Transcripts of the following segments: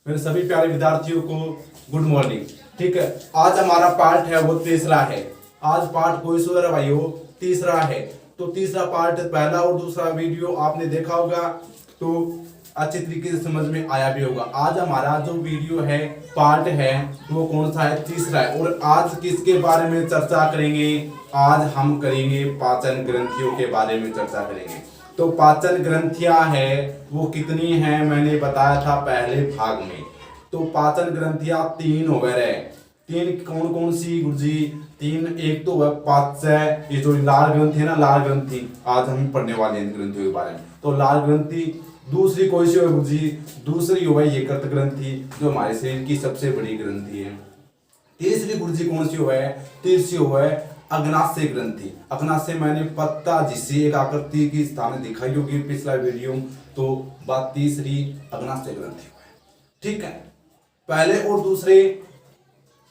मेरे सभी प्यारे विद्यार्थियों को गुड मॉर्निंग। ठीक है, आज हमारा पार्ट है वो तीसरा है। आज पार्ट कोई सा है भाइयों? तीसरा है। तो तीसरा पार्ट, पहला और दूसरा वीडियो आपने देखा होगा तो अच्छे तरीके से समझ में आया भी होगा। आज हमारा जो वीडियो है, पार्ट है, वो कौन सा है? तीसरा है। और आज किसके बारे में चर्चा करेंगे? आज हम करेंगे पाचन ग्रंथियों के बारे में चर्चा करेंगे। तो पाचन ग्रंथियां है वो कितनी हैं मैंने बताया था पहले भाग में। तो पाचन ग्रंथियां तीन हो गए। तीन कौन कौन सी गुरुजी? तीन, एक तो है पाचय, ये जो लाल ग्रंथि है ना, लाल ग्रंथि आज हम पढ़ने वाले हैं ग्रंथियों के बारे में। तो लाल ग्रंथि। दूसरी कोई सी है गुरुजी? दूसरी हो है यकृत ग्रंथि, जो हमारे शरीर की सबसे बड़ी ग्रंथि है। तीसरी गुरुजी कौन सी हो है? तीसरी हो है अग्नाशय ग्रंथि। अग्नाशय मैंने पत्ता जिससे एक आकृति की स्थान दिखाई होगी पिछला वीडियो। तो बात तीसरी अग्नाशय ग्रंथि है। ठीक है, पहले और दूसरे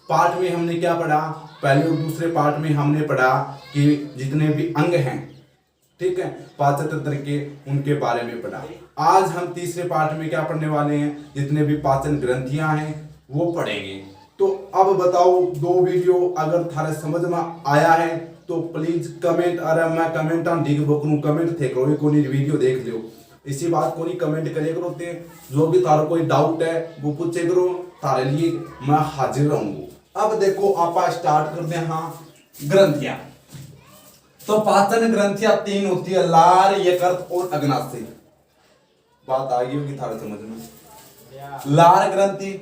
पार्ट में हमने क्या पढ़ा? पहले और दूसरे पार्ट में हमने पढ़ा कि जितने भी अंग हैं, ठीक है, पाचन तंत्र के, उनके बारे में पढ़ा। आज हम तीसरे पार्ट में क्या पढ़ने वाले हैं? जितने भी पाचन ग्रंथियां हैं वो पढ़ेंगे। तो अब बताओ, दो वीडियो अगर थारे समझ में आया है तो प्लीज कमेंट, अरे मैं कमेंट ठीक बोकरूं, कमेंट थे करो, कोई वीडियो देख लो, इसी बात को नहीं कमेंट करे करो। ते जो भी तारो कोई डाउट है वो पूछे करो, तारे लिए मैं हाजिर रहूंगा। अब देखो आप स्टार्ट करते हैं। हाँ, ग्रंथियां। तो पाचन ग्रंथियां तीन होती है, लार, यकृत और अग्नाशय। बात आ गई होगी थारे समझ में। लार ग्रंथि।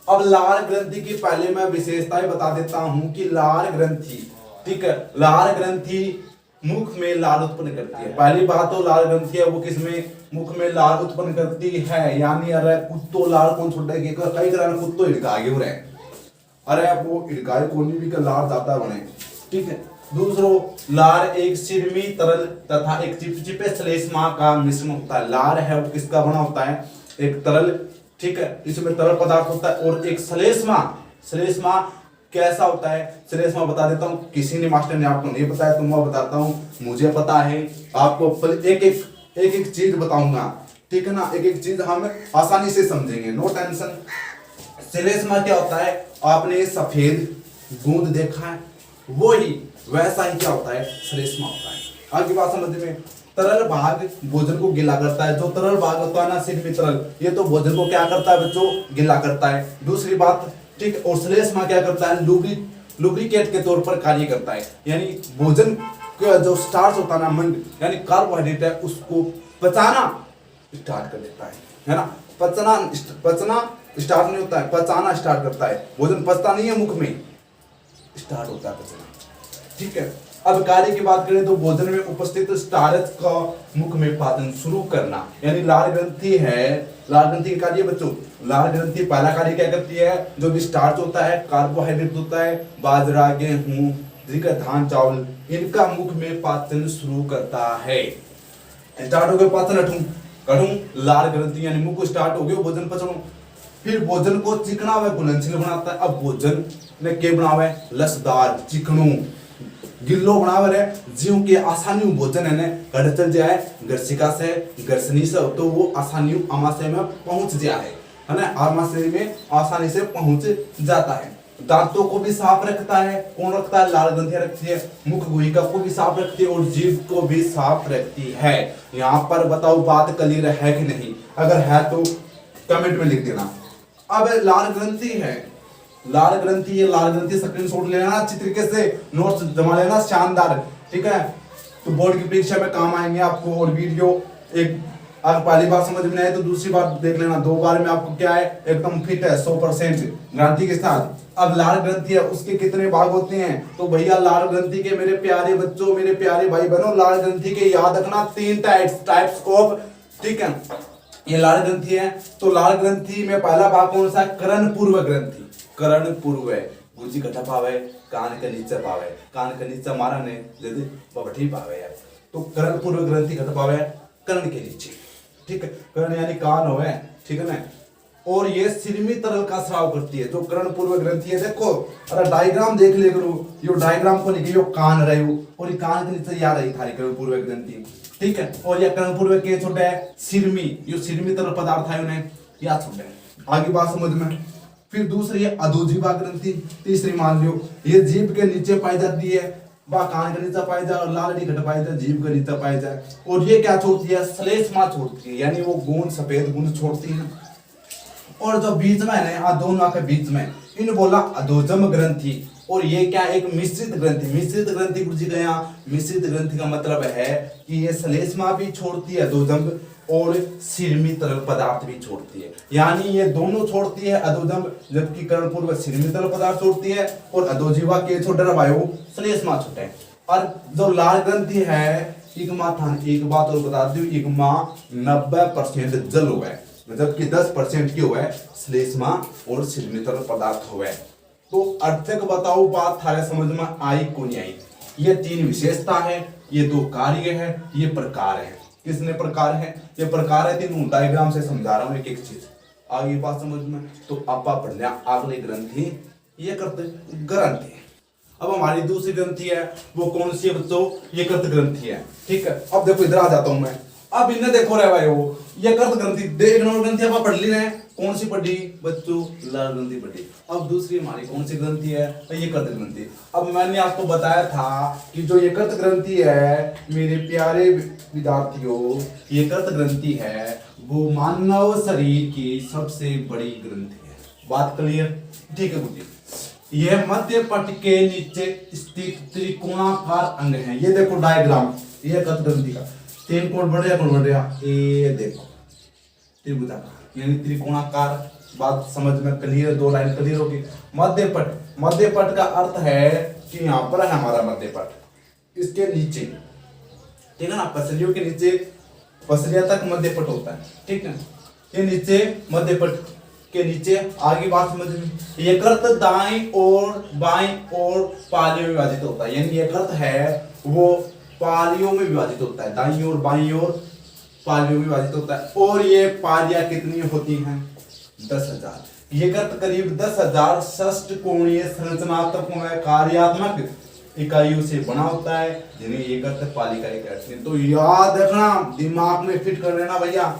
अब लार ग्रंथि की पहले मैं विशेषताएं बता देता हूं कि लार ग्रंथि, ठीक है, लार ग्रंथि मुख में लार उत्पन्न करती है। पहली बात तो लार ग्रंथि है वो किसमें? मुख में लार उत्पन्न करती है। यानी अरे कुत्तो लार कौन छोड़ेगी? कई तरह कुत्तो हिड़का गए रहे, अरे वो हिड़काए कोनी भी का लार जाता बने। ठीक है, दूसरो लार एक सिरमी तरल तथा एक चिपचिपे श्लेष्मा का मिश्रण होता है। लार है वो किसका बना होता है? एक तरल, ठीक है, इसमें तरल पदार्थ होता है, और एक श्लेष्मा। श्लेष्मा कैसा होता है? श्लेष्मा बता देता हूँ, किसी ने मास्टर ने आपको नहीं बताया तो मैं बताता हूँ, मुझे पता है। आपको एक एक चीज बताऊंगा, ठीक है ना, एक एक चीज हम आसानी से समझेंगे, नो टेंशन। श्लेष्मा क्या होता है? आपने सफेद बूंद देखा है, वो ही वैसा ही क्या होता है? श्लेष्मा होता है। आगे बात समझ में। तरल भाग भोजन को गिला करता है। जो तरल भाग होता है ना, सिर में तरल, ये तो भोजन को क्या करता है बच्चों? गिला करता है। दूसरी बात, ठीक, और श्लेष्मा क्या करता है? लुब्रिकेट के तौर पर कार्य करता है। यानी भोजन का जो स्टार्च होता है ना, मंड यानी कार्बोहाइड्रेट है, उसको पचाना स्टार्ट कर देता है ना। पचना स्टार्ट नहीं होता है, पचाना स्टार्ट करता है। भोजन पचता नहीं है, मुख में स्टार्ट होता है पचना। ठीक है, अब कार्य की बात करें तो भोजन में उपस्थित स्टार्च का मुख में पाचन शुरू करना, यानी लार ग्रंथि है। लार ग्रंथि का कार्य बच्चों, लार ग्रंथि पहला कार्य क्या करती है? जो भी स्टार्च होता है, कार्बोहाइड्रेट होता है, बाजरा, गेहूं, धान, चावल, इनका मुख में पाचन शुरू करता है। स्टार्ट हो गया पाचन, कठू लार ग्रंथि यानी मुख स्टार्ट हो गया भोजन पचनो। फिर भोजन को चिकना व घुलनशील बनाता है। अब भोजन ने के बनावे? लसदार, चिकनू, गिल्लो बनावे रे, जीव के आसानी भोजन है ने घट चल जाए गर्सिका से, गर्सनी से, तो वो आसानी आमाशय में पहुंच जाए, है ना, आमाशय में आसानी से पहुंच जाता है। दांतों को भी साफ रखता है। कौन रखता है? लार ग्रंथियां रखती है। मुख गुहिका को भी साफ रखती है और जीभ को भी साफ रखती है। यहाँ पर बताओ बात क्लियर है कि नहीं? अगर है तो कमेंट में लिख देना। अब लार ग्रंथि है, लाल ग्रंथि, ये लाल ग्रंथि स्क्रीनशॉट ले लेना, अच्छी तरीके से नोट्स जमा लेना, शानदार, ठीक है। तो बोर्ड की परीक्षा में काम आएंगे आपको। और वीडियो एक अगर पहली बार समझ में आए तो दूसरी बार देख लेना, दो बार में आपको क्या है? एकदम फिट है, 100% गारंटी के साथ। अब लाल ग्रंथि है, उसके कितने भाग होते हैं? तो भैया लाल ग्रंथि के मेरे प्यारे बच्चों, मेरे प्यारे भाई बहनों, लाल ग्रंथि के याद रखना तीन टाइप्स ऑफ, ठीक है, ये लाल ग्रंथि है। तो लाल ग्रंथि में पहला भाग कौन सा? कर्ण पूर्व ग्रंथि। कर्ण पूर्व है, गुरुजी कटा पावे, कान के नीचे पावे, कान के नीचे मारा ने जल्दी बबठी पावे यार। तो कर्ण पूर्व ग्रंथि कटा पावे कर्ण के नीचे, ठीक है, कर्ण यानी कान होवे, ठीक है ना। और ये सिरमी तरल का स्राव करती है। जो कर्ण पूर्व ग्रंथि है, देखो अरे डायग्राम देख ले करो, यो डायग्राम को लिखियो, कान रहे हो और ये कान के नीचे याद रही थारी कर्ण पूर्व ग्रंथि, ठीक है। और ये कर्ण पूर्व के छोटे सिरमी, यो सिरमी तरल पदार्थ है उन्हें या छूटे। आगे बात समझ में। फिर दूसरी है अधोजीवा ग्रंथि। तीसरी मान लो ये जीभ के नीचे पाई जाती है, वह कान के नीचे पाई जाए और लालड़ी घट पाई जाए, जीभ के नीचे पाई जाए। और ये क्या छोड़ती है? श्लेष्मा छोड़ती है, यानी वो गूंद सफेद गूंद छोड़ती है। और जो बीच में है ना, दोनों के बीच में इन बोला अधोजम ग्रंथि। और ये क्या एक मिश्रित ग्रंथि। मिश्रित ग्रंथि गुरुजी का यहाँ मिश्रित ग्रंथि का मतलब है कि ये श्लेष्मा भी छोड़ती है अधोजम और सिरमी तरल पदार्थ भी छोड़ती है, यानी ये दोनों छोड़ती है अधोजम, जबकि कर्णपूर्व सिरमी तरल पदार्थ छोड़ती है और अधोजीवा के छोड़ रहा वायु श्लेष्मा छोटे। और जो लाल ग्रंथि है इगमा था, एक बात और बता दूं, इगमा 90% जल हुआ है, जबकि 10% की हुआ है श्लेष्मा और सिरमी तरल पदार्थ हुआ है। तो अर्थक बताओ बात थारे समझ में आई को नहीं आई? ये 3 विशेषता है, ये 2 कार्य है, ये प्रकार है। किसने प्रकार है? ये प्रकार है, 3 डायग्राम से समझा रहा हूं एक एक चीज। आगे बात समझ में। तो आपा पढ़ लिया अगली ग्रंथि, ये करते ग्रंथि। अब हमारी दूसरी ग्रंथि है, वो कौन सी है बच्चों? ये कृत ग्रंथि है। ठीक है, अब देखो इधर आ जाता हूं मैं। अब इन्हें देखो रे भाई, वो ये कृत ग्रंथि, एक नंबर ग्रंथि आप पढ़ ली है। कौन सी पढ़ी बच्चों? लाल ग्रंथि पढ़ी। अब दूसरी हमारी कौन सी ग्रंथि है? ये कृत ग्रंथि। अब मैंने आपको बताया था कि जो ये कृत ग्रंथि है मेरे प्यारे विद्यार्थियों, ये कृत ग्रंथि है वो मानव शरीर की सबसे बड़ी ग्रंथि है। बात क्लियर? ठीक है बुद्धि। यह मध्य पट के नीचे स्थित त्रिकोणाकार अंग है। ये देखो डायग्राम, ये कृत ग्रंथि का 3 कोण बढ़ गया, ये देखो त्रिभुजाकार यानी त्रिकोणाकार। बात समझ में क्लियर? 2 लाइन क्लियर होगी। मध्य पट, मध्य पट का अर्थ है कि यहाँ पर है हमारा मध्य पट, इसके नीचे, ठीक है ना, पसलियों के नीचे, पसलिया तक मध्य पट होता है। ठीक है, ये नीचे मध्य पट के नीचे। आगे बात समझ में। ये कृत दाईं और बाईं और पालियों में विभाजित होता है, यानी ये कृत है वो पालियों में विभाजित होता है, दाईं और बाईं और पालियों में विभाजित होता है। और ये पालियां कितनी होती हैं? 10,000। ये कृत करीब 10,000 षष्ठकोणीय संरचनात्मक व कार्यात्मक इकाइयों से बना होता है, जिन्हें ये कृत पालिका कहते हैं। तो याद रखना, दिमाग में फिट कर लेना भैया,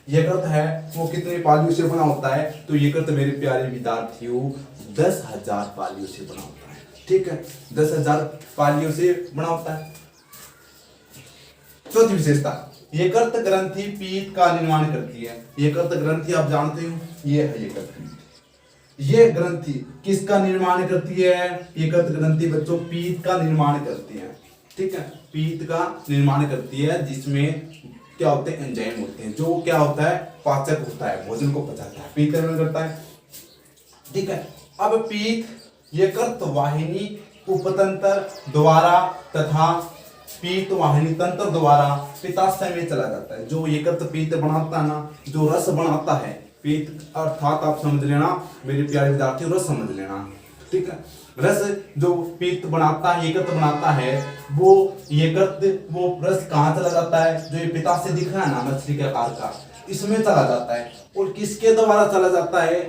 ये कृत है वो कितनी पालियों से बना होता है? तो ये कृत मेरे प्यारे विद्यार्थियों 10,000 पालियों से बना होता है। ठीक है, 10,000 पालियों से बना होता है। चौथी विशेषता, ये कृत ग्रंथि पीत का निर्माण करती है। ये कृत ग्रंथि आप जानते हो, ये है ये कृत ग्रंथि। ये ग्रंथि किसका निर्माण करती है? ये कृत ग्रंथि बच्चों पीत का निर्माण करती है। ठीक है, पीत का निर्माण करती है, जिसमें क्या होते हैं? एंजाइम होते हैं, जो क्या होता है? पाचक होता है, भोजन को पचाता है, पीत का निर्माण करता है। ठीक है, अब पीत ये कृत वाहिनी उपतंत्र द्वारा तथा पीत वाहिनी तंत्र द्वारा पित्ताशय में चला जाता है। जो ये कृत पीत बनाता है ना, जो रस बनाता है, पीत अर्थात आप समझ लेना मेरे प्यारे विद्यार्थियों, रस समझ लेना। ठीक है, रस जो पीत बनाता है, ये कृत बनाता है, वो ये कृत वो रस कहाँ चला जाता है? जो ये पित्ताशय दिख रहा है ना मछली के आकार का, इसमें चला जाता है। और किसके द्वारा चला जाता है?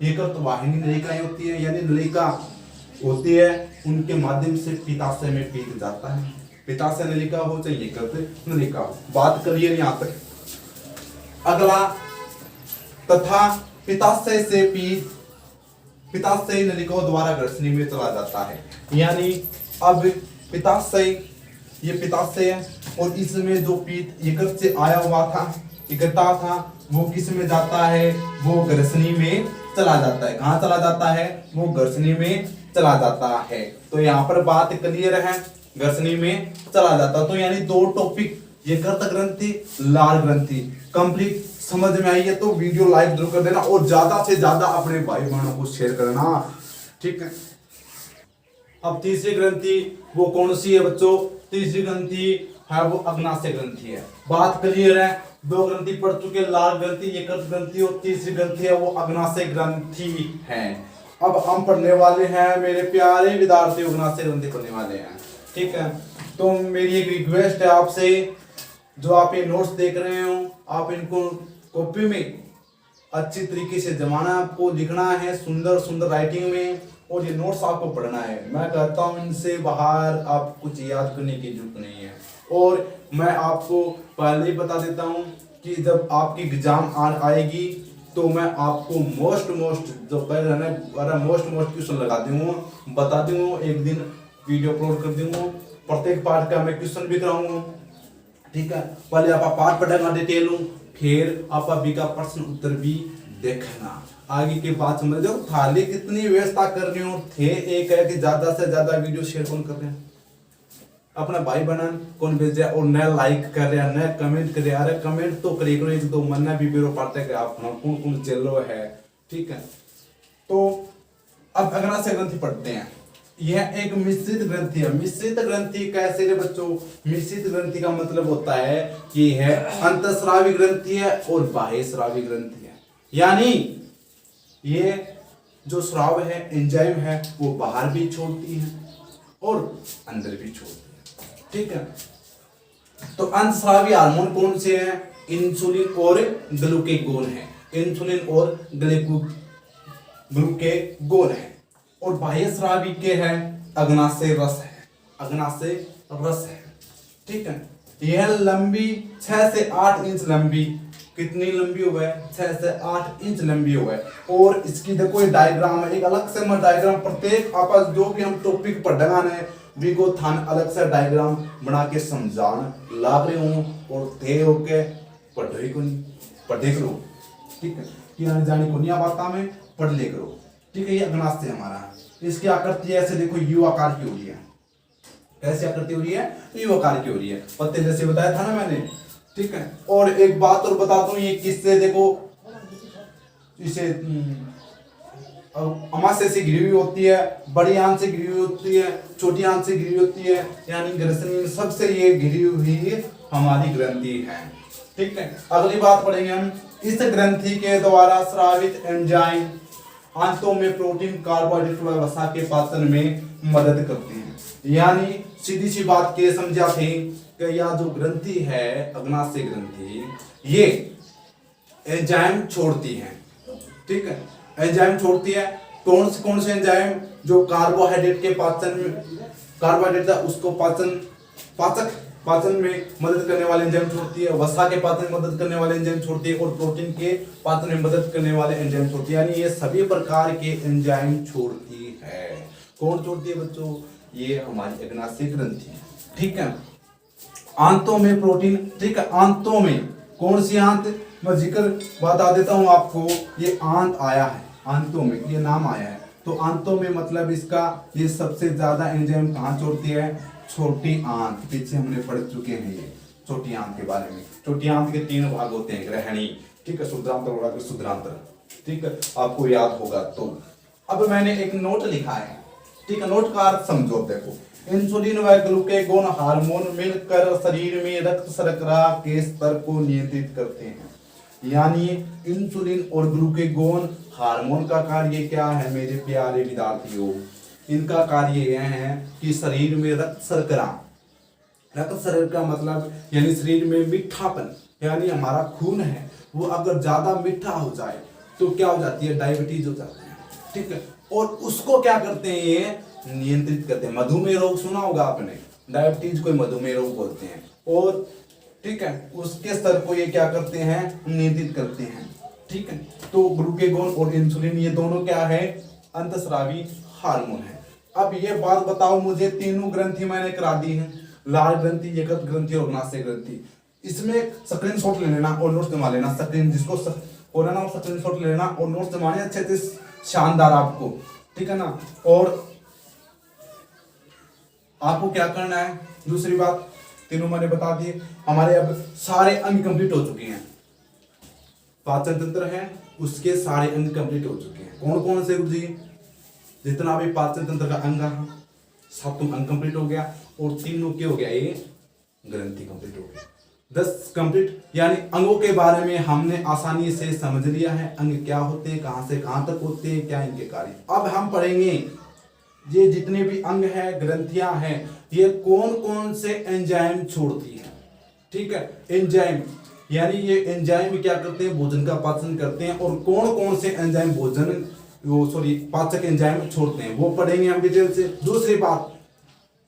ये कृत वाहिनी नलिकाएं होती है, यानी नलिका होती है, उनके माध्यम से पित्ताशय में पीत जाता है। पित्ताशय नलिका हो चाहे ये कृत नलिका हो। बात क्लियर यहाँ तक? अगला, तथा पित्ताशय से पीत पित्ताशय नलिकाओं द्वारा ग्रसनी में चला जाता है। यानी अब पित्ताशय, ये पित्ताशय है और इसमें जो पीत ये कृत से आया हुआ था, इकट्ठा था, वो किस में जाता है? वो ग्रसनी में चला जाता है। कहाँ चला जाता है? वो ग्रसनी में चला जाता है। तो यहाँ पर बात क्लियर है, ग्रसनी में चला जाता। तो यानी 2 टॉपिक, ये कृत ग्रंथि, लाल ग्रंथि कंप्लीट समझ में आई है तो वीडियो लाइक जरूर कर देना और ज्यादा से ज्यादा अपने भाई बहनों को शेयर करना। ठीक है, अब तीसरी ग्रंथि वो कौन सी है बच्चों? तीसरी ग्रंथि है वो अग्नाशय ग्रंथि है। बात क्लियर है? 2 ग्रंथि पढ़ चुके, लाल ग्रंथि, ये कृत ग्रंथि, और तीसरी ग्रंथि है वो अग्नाशय ग्रंथि है। अब हम पढ़ने वाले हैं मेरे प्यारे विद्यार्थी, अग्नाशय ग्रंथि पढ़ने वाले हैं। ठीक है, तो मेरी एक रिक्वेस्ट है आपसे, जो आप ये नोट्स देख रहे हो, आप इनको कॉपी में अच्छी तरीके से जमाना, आपको लिखना है सुंदर सुंदर राइटिंग में, और ये नोट्स आपको पढ़ना है। मैं कहता हूँ इनसे बाहर आप कुछ याद करने की जरूरत नहीं है। और मैं आपको पहले ही बता देता हूँ कि जब आपकी एग्जाम आएगी तो मैं आपको मोस्ट जो मोस्ट क्वेश्चन लगा दूंगा, बता दूंगा, एक दिन वीडियो अपलोड कर दूंगा, प्रत्येक पार्ट का मैं क्वेश्चन भी कराऊंगा। ठीक है, पहले आप पार्ट पढ़ेगा डिटेल हूँ, फिर आप अभी का प्रश्न उत्तर भी देखना, आगे की बात समझ जाओ। थाली कितनी व्यवस्था कर रही हो थे, एक है कि ज्यादा से ज्यादा वीडियो शेयर कौन कर रहे हैं, अपना भाई बहन कौन भेज रहा है, और नया लाइक कर रहा है, नया कमेंट कर रहा है। अरे कमेंट तो करिए करो, एक दो मन्ना भी बेरो पाते कि आप कौन कौन चलो है। ठीक है, तो अब अगला से ग्रंथि पढ़ते हैं। यह एक मिश्रित ग्रंथि है। मिश्रित ग्रंथि कैसे रे बच्चों? मिश्रित ग्रंथि का मतलब होता है कि यह अंतःस्रावी ग्रंथि है और बाह्य स्रावी ग्रंथि है। यानी ये जो स्राव है, एंजाइम है, वो बाहर भी छोड़ती है और अंदर भी छोड़ती है। ठीक है, तो अंतःस्रावी हार्मोन कौन से हैं? इंसुलिन और ग्लूकेगोन है। इंसुलिन और ग्लूकेगोन है। और बाह्य स्रावी के है अग्नाशय रस है। अग्नाशय रस है। ठीक है, यह लंबी 6 से 8 इंच लंबी, कितनी लंबी हो गए? 6 से 8 इंच लंबी हो गए। और इसकी देखो ये डायग्राम है, एक अलग से मैं डायग्राम प्रत्येक आपस जो भी हम टॉपिक पढ़ेगा ना विगो थान अलग से डायग्राम बना के समझान लाग रहे हूँ, और थे होके पढ़े को नहीं पढ़े करो। ठीक है, कि आने जाने को नहीं आता में पढ़ ले करो। ठीक है, ये अग्नाशय हमारा, इसकी आकृति ऐसे देखो यू आकार की हो रही है। कैसी आकृति हो रही है? यू आकार की हो रही है, पत्ते जैसे बताया था ना मैंने। ठीक है, और एक बात और बता दूं, ये किससे देखो इसे अमाशय से घिरी हुई होती है, बड़ी आंत से घिरी हुई होती है, छोटी आंत से घिरी होती है, यानी ग्रसनी सबसे ये घिरी हुई हमारी ग्रंथि है। ठीक है, अगली बात पढ़ेंगे हम। इस ग्रंथि के द्वारा स्रावित एंजाइम आंतों में प्रोटीन, कार्बोहाइड्रेट व वसा के पाचन में मदद करते हैं। यानी सीधी सी बात के समझा थे कि यह जो ग्रंथि है अग्नाशय ग्रंथि, ये एंजाइम छोड़ती है। ठीक है, एंजाइम छोड़ती है। कौन से एंजाइम? जो कार्बोहाइड्रेट के पाचन में, कार्बोहाइड्रेट था उसको पाचन में मदद करने वाले एंजाइम छोड़ती है, वसा के पाचन में मदद करने वाले एंजाइम छोड़ती है, और प्रोटीन के पाचन में मदद करने वाले एंजाइम छोड़ती है। यानी ये सभी प्रकार के एंजाइम छोड़ती है। कौन छोड़ती है बच्चों? ये हमारी अग्नाशय ग्रंथि है। ठीक है, आंतों में प्रोटीन। ठीक है, आंतों में कौन सी आंत? मैं जिक्र बता देता हूं आपको, ये आंत आया है, आंतों में ये नाम आया है, तो आंतों में मतलब इसका ये सबसे ज्यादा एंजाइम कहाँ छोड़ती है? छोटी आंत। पीछे हमने पढ़ चुके हैं ये छोटी आंत के बारे में। छोटी आंत के 3 भाग होते हैं, ग्रहणी, ठीक है, शुद्धांतर और शुद्धांतर। ठीक है, आपको याद होगा तो। अब मैंने एक नोट लिखा है। ठीक है, नोट का अर्थ समझो। देखो, इंसुलिन व ग्लूकेगोन हार्मोन मिलकर शरीर में रक्त शर्करा के स्तर को नियंत्रित करते हैं। यानी इंसुलिन और ग्लूकेगोन हार्मोन का कार्य क्या है मेरे प्यारे विद्यार्थियों? इनका कार्य यह है कि शरीर में रक्त शर्करा मतलब यानी शरीर में मीठापन, यानी हमारा खून है वो अगर ज्यादा मीठा हो जाए तो क्या हो जाती है? डायबिटीज हो जाती है। ठीक है, और उसको क्या करते हैं? ये नियंत्रित करते हैं। मधुमेह रोग सुना होगा आपने, डायबिटीज को मधुमेह रोग बोलते हैं। और ठीक है, उसके स्तर को ये क्या करते हैं? नियंत्रित करते हैं। ठीक है, तो ग्लूकेगोन और इंसुलिन ये दोनों क्या है? अंतःस्रावी हार्मोन है। अब ये बात बताओ मुझे, तीनों ग्रंथि मैंने करा दी है, लाल ग्रंथि, यकृत ग्रंथि और अग्नाशय ग्रंथि। इसमें स्क्रीनशॉट ले लेना और नोट्स जमा लेना। स्क्रीन जिसको हो ना स्क्रीनशॉट ले लेना और नोट्स जमाने अच्छे से, शानदार आपको। ठीक है ना, और आपको क्या करना है? दूसरी बात, तीनों मैंने बता दिए। हमारे अब सारे अंग कंप्लीट हो चुके हैं। पाचन तंत्र है उसके सारे अंग कंप्लीट हो चुके हैं। कौन कौन से जी? जितना भी पाचन तंत्र का अंग है सब तुम अंग कंप्लीट हो गया, और तीनों के हो गया ये ग्रंथि कंप्लीट हो गया। 10 कंप्लीट, यानी अंगों के बारे में हमने आसानी से समझ लिया है। अंग क्या होते हैं, कहां से कहां तक होते हैं, क्या इनके कार्य। अब हम पढ़ेंगे ये जितने भी अंग है, ग्रंथियां हैं, ये कौन कौन से एंजाइम छोड़ती है। ठीक है, एंजाइम यानी ये एंजाइम क्या करते हैं? भोजन का पाचन करते हैं। और कौन कौन से एंजाइम पाचक एंजाइम छोड़ते हैं वो पढ़ेंगे हम डिटेल से। दूसरी बात,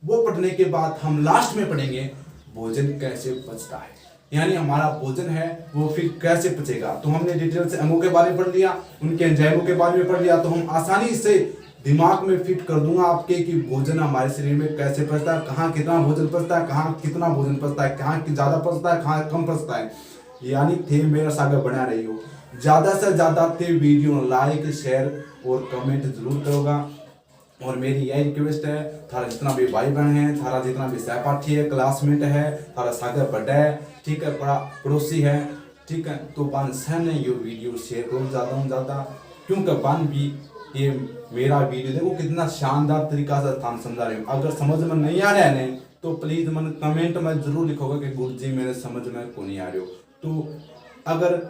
वो पढ़ने के बाद हम लास्ट में पढ़ेंगे भोजन कैसे पचता है। यानी हमारा भोजन है वो फिर कैसे पचेगा। तो हमने डिटेल से अंगों के बारे में पढ़ लिया, उनके एंजाइमों के बारे में पढ़ लिया, तो हम आसानी से दिमाग में फिट कर दूंगा आपके कि भोजन हमारे शरीर में कैसे पचता है, कहाँ कितना भोजन पचता है, कहाँ कितना भोजन पचता है, कहाँ ज़्यादा पचता है, कहाँ कम पचता है। यानी थे मेरा सागर बना रही हो, ज़्यादा से ज़्यादा थे वीडियो लाइक शेयर और कमेंट जरूर करोगा। और मेरी यही रिक्वेस्ट है, थारा जितना भी भाई बहन है, थारा जितना भी सहपाठी है, क्लासमेट है, थारा सागर बड़ा है, ठीक है, बड़ा पड़ोसी है, ठीक है, तो बान सहन ये वीडियो शेयर करो ज़्यादा से ज़्यादा, क्योंकि बान भी ये मेरा वीडियो देखो कितना शानदार तरीका से थान समझा रहे हो। अगर समझ में नहीं आ रहा है तो प्लीज़ मन कमेंट में जरूर लिखोगे कि गुरुजी मेरे समझ में को नहीं आ रहे हो। तो अगर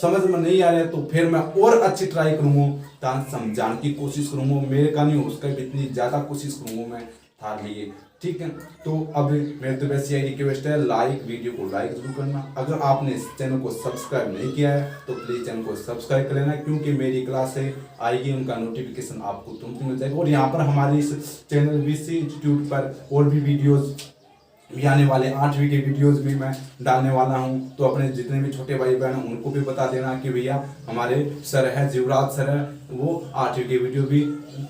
समझ में नहीं आ रहा है तो फिर मैं और अच्छी ट्राई करूँगा, तान समझाने की कोशिश करूँगा, मेरे का नहीं हो उसका भी इतनी ज़्यादा कोशिश करूँगा मैं थार लिए, ठीक है। तो अब मेरे तो वैसे यही रिक्वेस्ट है, वीडियो को लाइक जरूर करना। अगर आपने इस चैनल को सब्सक्राइब नहीं किया है तो प्लीज़ चैनल को सब्सक्राइब कर लेना, क्योंकि मेरी क्लास से आएगी उनका नोटिफिकेशन आपको तुरंत मिल जाएगा। और यहाँ पर हमारे इस चैनल वीसी इंस्टीट्यूट पर और भी वीडियोज़ भी आने वाले 8वीं के वीडियोस भी मैं डालने वाला हूं। तो अपने जितने भी छोटे भाई बहन हैं उनको भी बता देना कि भैया हमारे सर है जीवराज सर है, वो 8वीं के वीडियो भी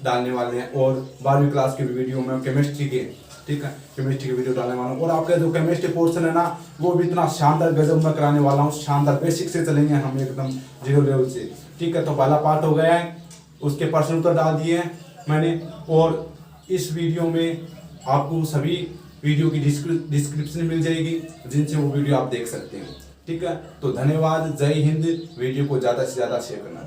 डालने वाले हैं, और 12वीं क्लास के वीडियो में केमिस्ट्री के, ठीक है, केमिस्ट्री के वीडियो डालने वाला हूँ। और आपका जो केमिस्ट्री पोर्शन है ना वो भी इतना शानदार गजब में कराने वाला हूँ, शानदार बेसिक से चलेंगे हम एकदम 0 लेवल से, ठीक है। तो पहला पार्ट हो गया है, उसके प्रश्न उत्तर डाल दिए हैं मैंने, और इस वीडियो में आपको सभी वीडियो की डिस्क्रिप्शन मिल जाएगी जिनसे वो वीडियो आप देख सकते हैं, ठीक है। तो धन्यवाद, जय हिंद। वीडियो को ज़्यादा से ज़्यादा शेयर करना।